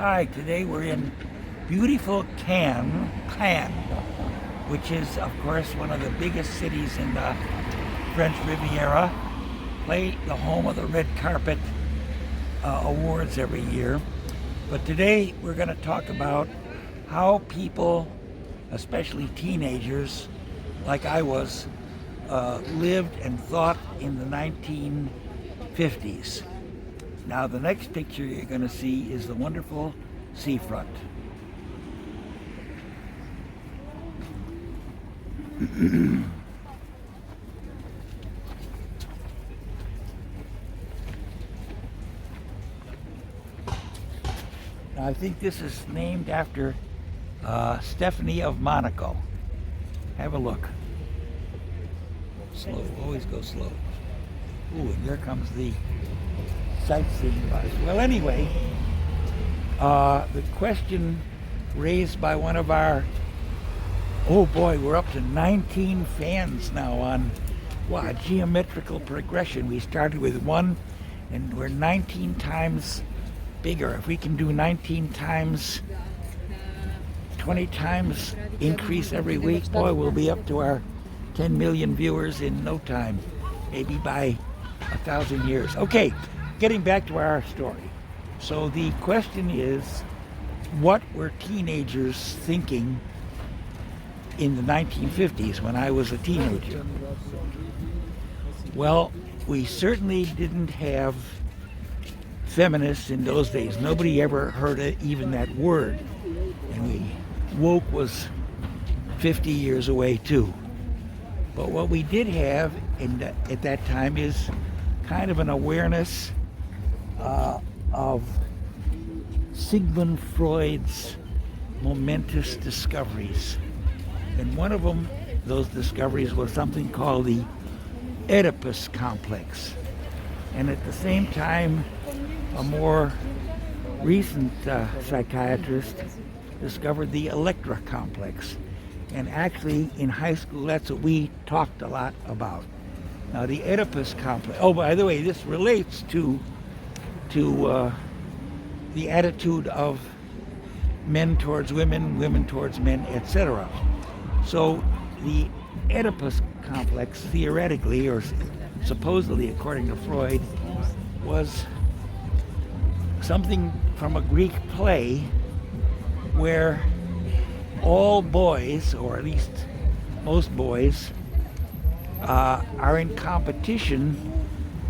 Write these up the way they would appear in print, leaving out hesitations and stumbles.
Hi, today we're in beautiful Cannes, which is, of course, one of the biggest cities in the French Riviera, the home of the red carpet awards every year. But today we're going to talk about how people, especially teenagers, like I was, lived and thought in the 1950s. Now, the next picture you're going to see is the wonderful seafront. Now, I think this is named after Stephanie of Monaco. Have a look. Slow, always go slow. Ooh, and there comes the sightseeing bus. Well, anyway, the question raised by one of our, oh boy, we're up to 19 fans now on geometrical progression. We started with one and we're 19 times bigger. If we can do 19 times, 20 times increase every week, boy, we'll be up to our 10 million viewers in no time, maybe by 1,000 years. Okay, getting back to our story. So the question is, what were teenagers thinking in the 1950s when I was a teenager? Well, we certainly didn't have feminists in those days. Nobody ever heard even that word. And woke was 50 years away too. But what we did have at that time is kind of an awareness of Sigmund Freud's momentous discoveries. And one of them, those discoveries, was something called the Oedipus complex. And at the same time, a more recent psychiatrist discovered the Electra complex. And actually, in high school, that's what we talked a lot about. Now, the Oedipus complex. Oh, by the way, this relates to the attitude of men towards women, women towards men, etc. So, the Oedipus complex, theoretically or supposedly, according to Freud, was something from a Greek play where all boys, or at least most boys, are in competition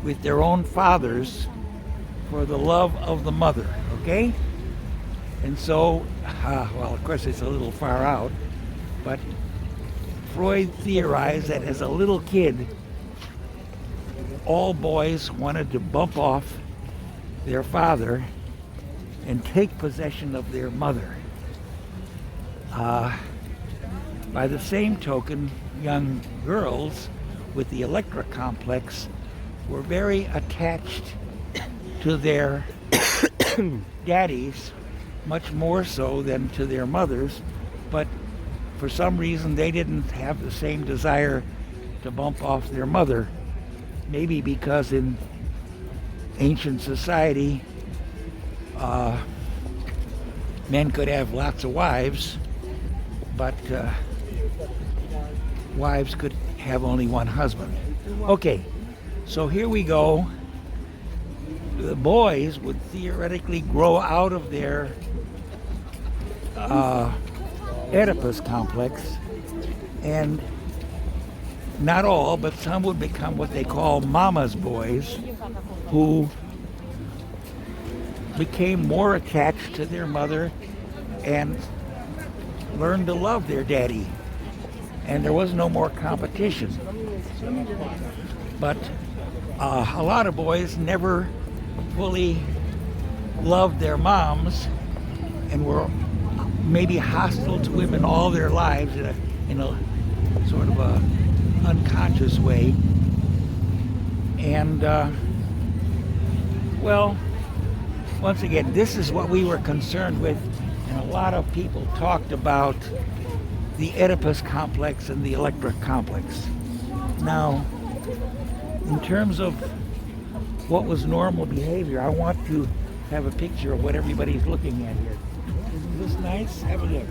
with their own fathers for the love of the mother, okay? And so, well, of course it's a little far out, but Freud theorized that as a little kid, all boys wanted to bump off their father and take possession of their mother. By the same token, young girls with the Electra complex were very attached to their daddies, much more so than to their mothers, but for some reason they didn't have the same desire to bump off their mother. Maybe because in ancient society, men could have lots of wives, but wives could have only one husband. Okay, so here we go. The boys would theoretically grow out of their Oedipus complex, and not all, but some would become what they call mama's boys, who became more attached to their mother and learned to love their daddy. And there was no more competition. But a lot of boys never fully loved their moms and were maybe hostile to women all their lives in a sort of a unconscious way. And well, once again, this is what we were concerned with, and a lot of people talked about the Oedipus complex and the Electra complex. Now, in terms of what was normal behavior, I want to have a picture of what everybody's looking at here. Is this nice? Have a look.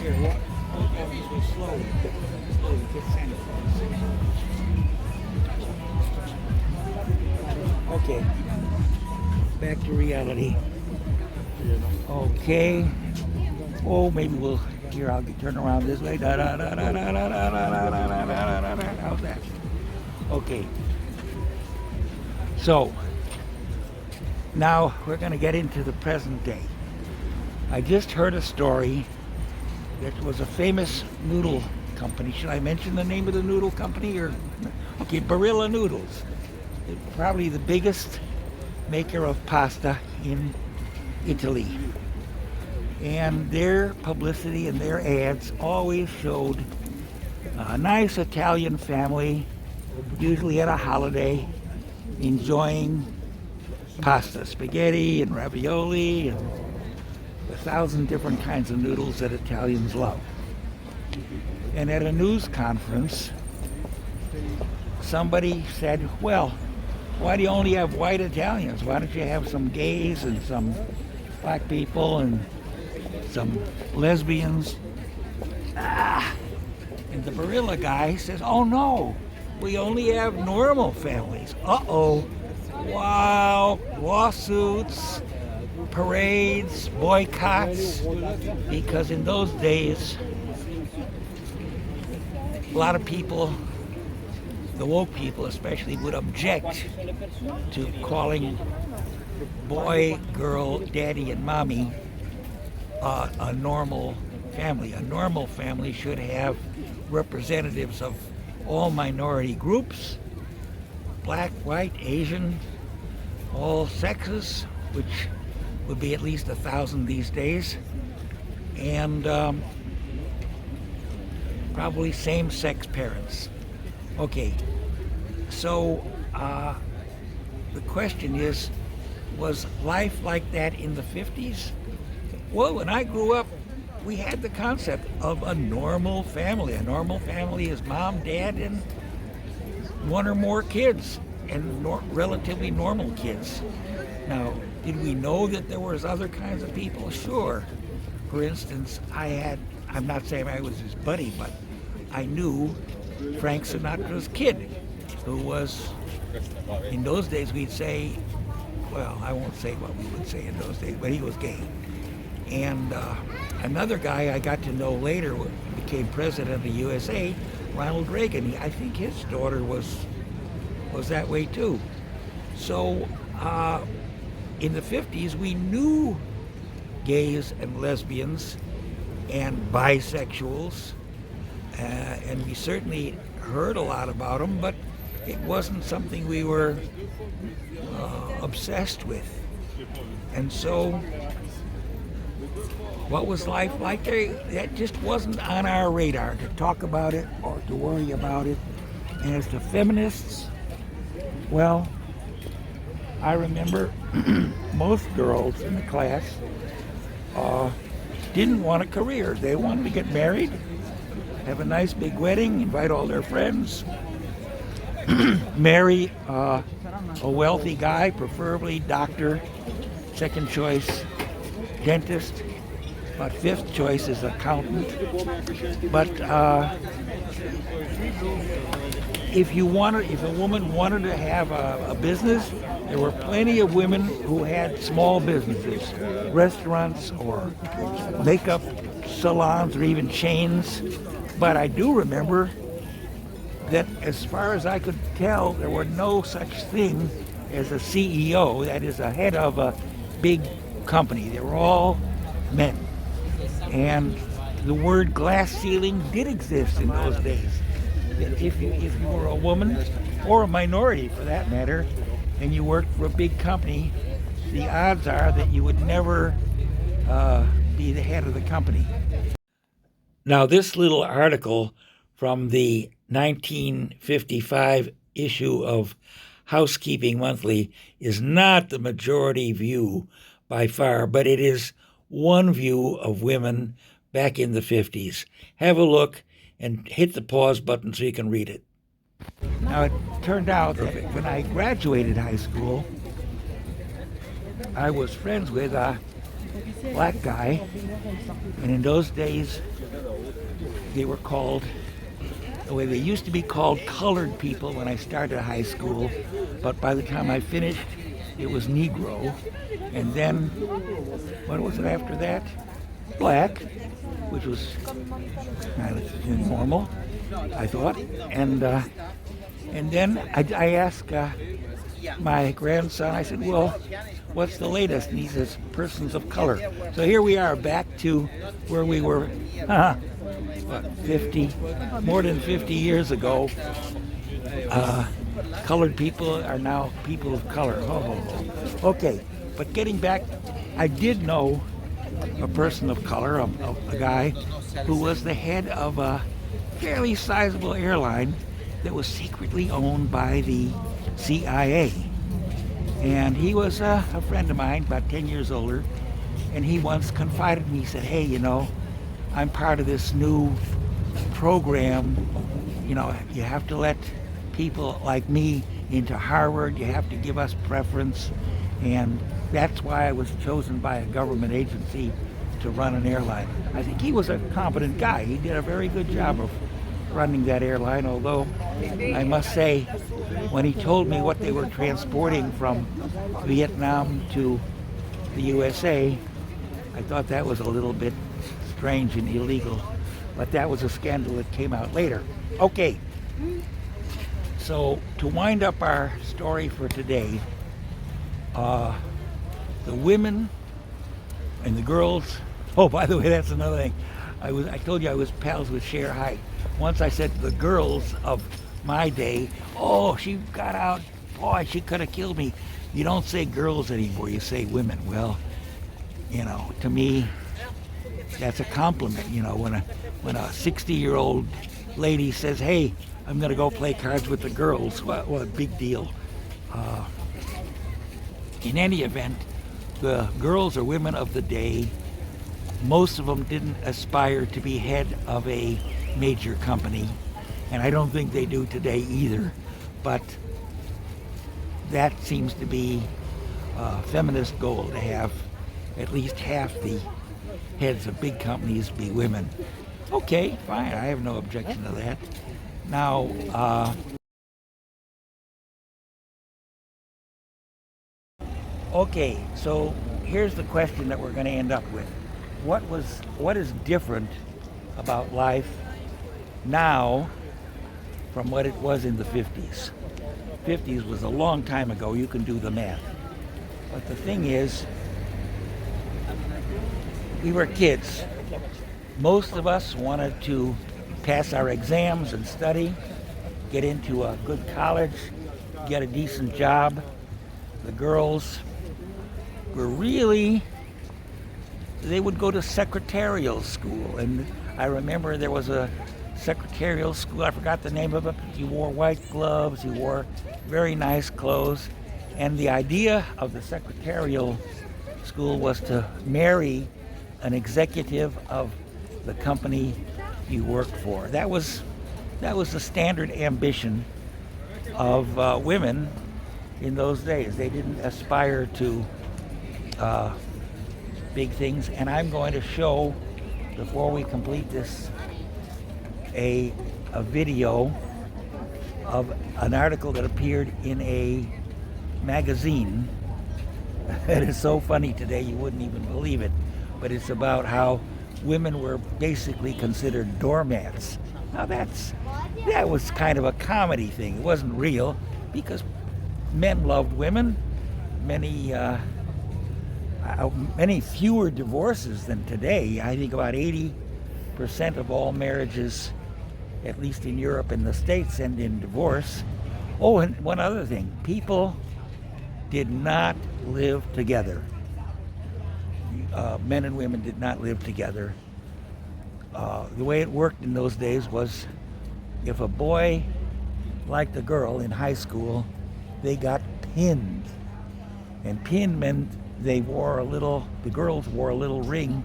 Here, walk down this way slowly. Slowly, get Santa Claus. Okay. Back to reality. Okay. Oh, maybe we'll. Here, I'll turn around this way. How's that? Okay. So, now we're going to get into the present day. I just heard a story that was a famous noodle company. Should I mention the name of the noodle company? Or okay, Barilla Noodles. Probably the biggest maker of pasta in Italy. And their publicity and their ads always showed a nice Italian family, usually at a holiday, enjoying pasta, spaghetti and ravioli and 1,000 different kinds of noodles that Italians love. And at a news conference, somebody said, well, why do you only have white Italians? Why don't you have some gays and some black people and some lesbians? And the Barilla guy says, oh no, we only have normal families. Uh-oh. Wow. Lawsuits, parades, boycotts, because in those days, a lot of people, the woke people especially, would object to calling boy, girl, daddy, and mommy a normal family. A normal family should have representatives of all minority groups, black, white, Asian, all sexes, which would be at least 1,000 these days, and probably same-sex parents. Okay, so the question is, was life like that in the 50s? Well, when I grew up, we had the concept of a normal family. A normal family is mom, dad, and one or more kids, and relatively normal kids. Now, did we know that there was other kinds of people? Sure. For instance, I'm not saying I was his buddy, but I knew Frank Sinatra's kid, who was, in those days we'd say, well, I won't say what we would say in those days, but he was gay. And another guy I got to know later became president of the USA, Ronald Reagan. I think his daughter was that way too. So in the 50s, we knew gays and lesbians and bisexuals, and we certainly heard a lot about them, but it wasn't something we were obsessed with. And so what was life like there? That just wasn't on our radar to talk about it or to worry about it. And as to feminists, well, I remember most girls in the class didn't want a career. They wanted to get married, have a nice big wedding, invite all their friends, marry a wealthy guy, preferably doctor, second choice dentist, but fifth choice is accountant. But if a woman wanted to have a business, there were plenty of women who had small businesses, restaurants or makeup salons or even chains. But I do remember that as far as I could tell, there were no such thing as a CEO, that is a head of a big company. They were all men. And the word glass ceiling did exist in those days. If you were a woman, or a minority for that matter, and you worked for a big company, the odds are that you would never be the head of the company. Now, this little article from the 1955 issue of Housekeeping Monthly is not the majority view by far, but it is one view of women back in the 50s. Have a look and hit the pause button so you can read it. Now, it turned out that when I graduated high school, I was friends with a black guy, and in those days they were called the way they used to be called colored people when I started high school, but by the time I finished, it was Negro. And then, what was it after that? Black, which was kind of normal, I thought. And then I asked my grandson, I said, well, what's the latest? And he says, persons of color. So here we are back to where we were, what, 50, more than 50 years ago. Colored people are now people of color. Oh. Okay, but getting back, I did know a person of color, a guy who was the head of a fairly sizable airline that was secretly owned by the CIA. And he was a friend of mine, about 10 years older, and he once confided in me, he said, hey, you know, I'm part of this new program. You know, you have to let people like me into Harvard, you have to give us preference, and that's why I was chosen by a government agency to run an airline. I think he was a competent guy. He did a very good job of running that airline, although I must say, when he told me what they were transporting from Vietnam to the USA, I thought that was a little bit strange and illegal, but that was a scandal that came out later. Okay, so to wind up our story for today, the women and the girls, oh, by the way, that's another thing. I told you I was pals with Cher Height. Once I said to the girls of my day, oh, she got out, boy, she could have killed me. You don't say girls anymore, you say women. Well, you know, to me, that's a compliment. You know, when a 60-year-old lady says, hey, I'm going to go play cards with the girls, what a big deal. In any event, the girls or women of the day, most of them didn't aspire to be head of a major company, and I don't think they do today either, but that seems to be a feminist goal, to have at least half the heads of big companies be women. Okay, fine, I have no objection to that. Now, okay, so here's the question that we're going to end up with. What is different about life now from what it was in the 50s? 50s was a long time ago, you can do the math. But the thing is, we were kids. Most of us wanted to pass our exams and study, get into a good college, get a decent job. The girls were really, they would go to secretarial school. And I remember there was a secretarial school, I forgot the name of it. You wore white gloves, you wore very nice clothes. And the idea of the secretarial school was to marry an executive of the company you worked for. That was the standard ambition of women in those days. They didn't aspire to big things. And I'm going to show, before we complete this, a video of an article that appeared in a magazine. It is so funny today you wouldn't even believe it, but it's about how women were basically considered doormats. Now that was kind of a comedy thing. It wasn't real, because men loved women. Many fewer divorces than today. I think about 80% of all marriages, at least in Europe and the States, end in divorce. Oh, and one other thing, people did not live together. Men and women did not live together. The way it worked in those days was, if a boy liked a girl in high school, they got pinned. And pinned meant the girls wore a little ring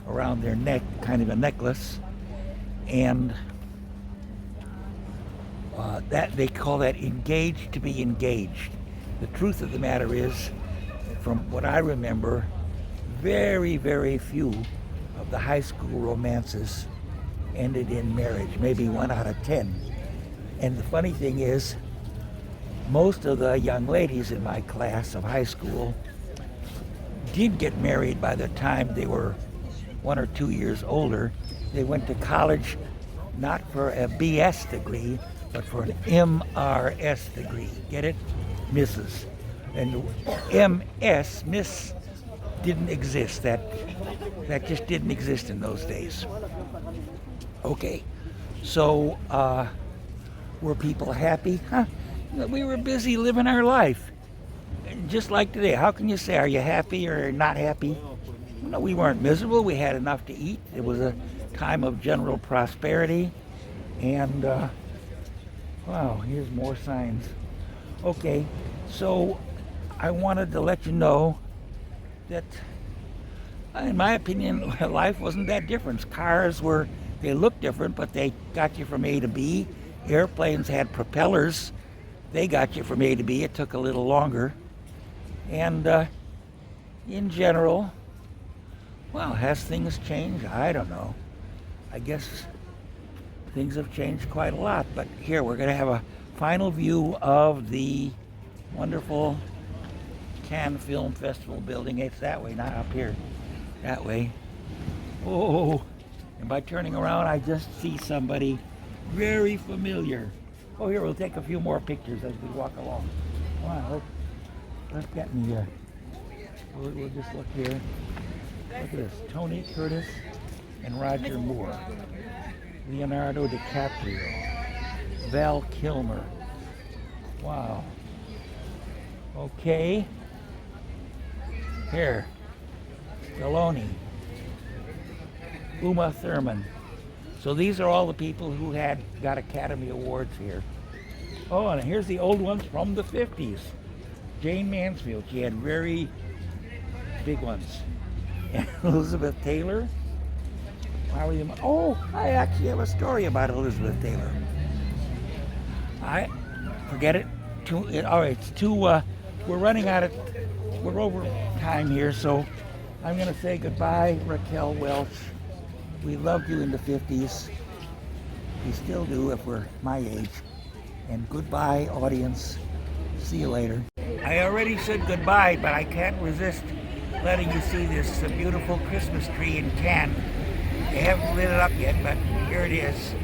around their neck, kind of a necklace, and that they call that engaged to be engaged. The truth of the matter is, from what I remember, very, very few of the high school romances ended in marriage, maybe 1 out of 10. And the funny thing is, most of the young ladies in my class of high school did get married by the time they were 1 or 2 years older. They went to college not for a BS degree, but for an MRS degree. Get it? Mrs. And MS, Miss, didn't exist. That just didn't exist in those days. Okay, so were people happy? Huh? We were busy living our life. Just like today. How can you say, are you happy or not happy? No, we weren't miserable. We had enough to eat. It was a time of general prosperity. And, wow, here's more signs. Okay, so I wanted to let you know that, in my opinion, life wasn't that different. Cars were, they looked different, but they got you from A to B. Airplanes had propellers. They got you from A to B. It took a little longer. And in general, well, has things changed? I don't know. I guess things have changed quite a lot. But here, we're going to have a final view of the wonderful Cannes Film Festival building. It's that way, not up here. That way. Oh, and by turning around, I just see somebody very familiar. Oh, here, we'll take a few more pictures as we walk along. Come on, let's get in here. We'll just look here. Look at this. Tony Curtis and Roger Moore. Leonardo DiCaprio. Val Kilmer. Wow. Okay. Here. Stallone. Uma Thurman. So these are all the people who got Academy Awards here. Oh, and here's the old ones from the 50s. Jane Mansfield, she had very big ones. And Elizabeth Taylor. Oh, I actually have a story about Elizabeth Taylor. Forget it. All right, it's too, we're running out of, we're over time here, so I'm going to say goodbye, Raquel Welch. We loved you in the 50s. We still do if we're my age. And goodbye, audience. See you later. I already said goodbye, but I can't resist letting you see this beautiful Christmas tree in Cannes. They haven't lit it up yet, but here it is.